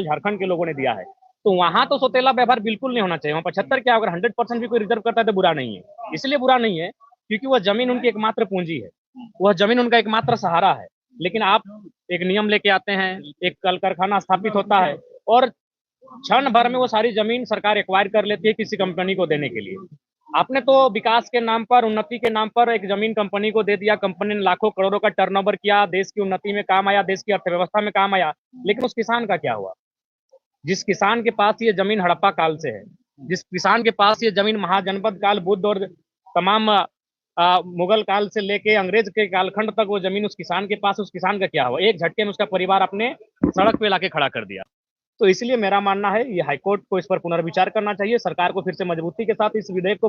झारखंड के लोगों ने दिया है, तो वहां तो सौतेला व्यवहार बिल्कुल नहीं होना चाहिए। वहाँ 75 क्या, अगर 100% भी कोई रिजर्व करता है तो बुरा नहीं है। इसलिए बुरा नहीं है क्योंकि वह जमीन उनकी एकमात्र पूंजी है, वह जमीन उनका एकमात्र सहारा है। लेकिन आप एक नियम लेके आते हैं, एक कल कारखाना स्थापित होता है और क्षण भर में वो सारी जमीन सरकार एक्वायर कर लेती है किसी कंपनी को देने के लिए। आपने तो विकास के नाम पर, उन्नति के नाम पर एक जमीन कंपनी को दे दिया, कंपनी ने लाखों करोड़ों का टर्नओवर किया, देश की उन्नति में काम आया, देश की अर्थव्यवस्था में काम आया, लेकिन उस किसान का क्या हुआ? जिस किसान के पास ये जमीन हड़प्पा काल से है, जिस किसान के पास ये जमीन महाजनपद काल, बुद्ध और तमाम मुगल काल से लेके अंग्रेज के कालखंड तक वो जमीन उस किसान के पास, उस किसान का क्या हुआ? एक झटके में उसका परिवार अपने सड़क पे लाके खड़ा कर दिया। तो इसलिए मेरा मानना है ये हाईकोर्ट को इस पर पुनर्विचार करना चाहिए, सरकार को फिर से मजबूती के साथ इस विधेयक को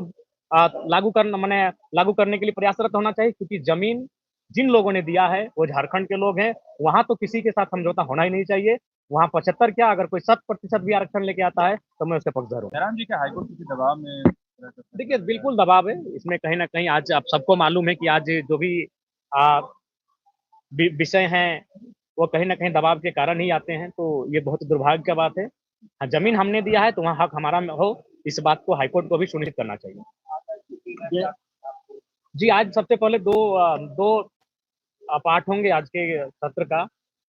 लागू करने के लिए प्रयासरत होना चाहिए, क्योंकि जमीन जिन लोगों ने दिया है वो झारखंड के लोग हैं। वहां तो किसी के साथ समझौता होना ही नहीं चाहिए। वहां 75 क्या, अगर कोई 100% भी आरक्षण लेके आता है तो मैं उसके पक्षधर हूँ। जयराम जी क्या हाईकोर्ट किसी दबाव में देखिए, बिल्कुल दबाव है इसमें, कहीं ना कहीं आज आप सबको मालूम है कि आज जो भी आ, विषय हैं वो कहीं ना कहीं दबाव के कारण ही आते हैं, तो ये बहुत दुर्भाग्य की बात है। हाँ, जमीन हमने दिया है तो वहाँ हक हमारा हो, इस बात को हाईकोर्ट को भी सुनिश्चित करना चाहिए। जी, आज सबसे पहले दो पार्ट होंगे आज के सत्र का।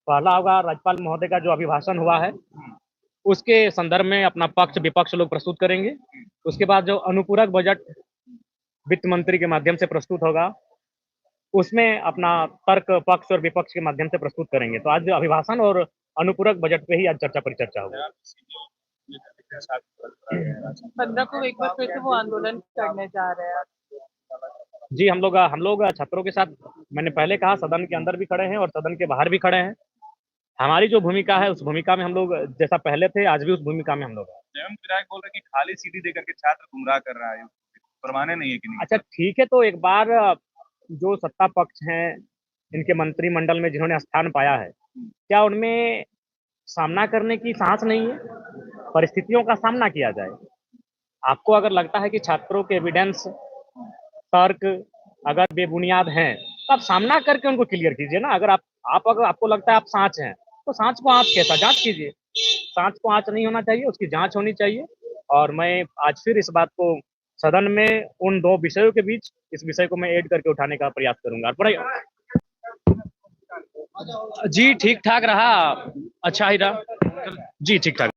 पहला होगा राज्यपाल महोदय का जो अभिभाषण हुआ है, उसके संदर्भ में अपना पक्ष विपक्ष लोग प्रस्तुत करेंगे। उसके बाद जो अनुपूरक बजट वित्त मंत्री के माध्यम से प्रस्तुत होगा, उसमें अपना तर्क पक्ष और विपक्ष के माध्यम से प्रस्तुत करेंगे। तो आज अभिभाषण और अनुपूरक बजट पे ही आज चर्चा परिचर्चा होगी। 15 को एक बार फिर से वो आंदोलन करने जा रहे हैं। जी, हम लोग छात्रों के साथ, मैंने पहले कहा, सदन के अंदर भी खड़े हैं और सदन के बाहर भी खड़े हैं। हमारी जो भूमिका है उस भूमिका में हम लोग जैसा पहले थे, आज भी उस भूमिका में हम लोग हैं। जयराम विधायक बोल रहे कि खाली सीटी देकर के छात्र गुमराह कर रहा है, परवाने नहीं है कि नहीं? अच्छा ठीक है, तो एक बार जो सत्ता पक्ष हैं, इनके मंत्रिमंडल में जिन्होंने स्थान पाया है, क्या उनमें सामना करने की साहस नहीं है? परिस्थितियों का सामना किया जाए। आपको अगर लगता है कि छात्रों के एविडेंस, तर्क अगर बेबुनियाद हैं, तो आप सामना करके उनको क्लियर कीजिए ना। अगर अगर आपको लगता है आप सांच हैं, तो सांच को आंच कैसा जांच कीजिए। सांच को आंच नहीं होना चाहिए, उसकी जांच होनी चाहिए। और मैं आज फिर इस बात को सदन में उन दो विषयों के बीच इस विषय को मैं ऐड करके उठाने का प्रयास करूंगा। जी ठीक ठाक रहा, अच्छा ही रहा। जी ठीक ठाक।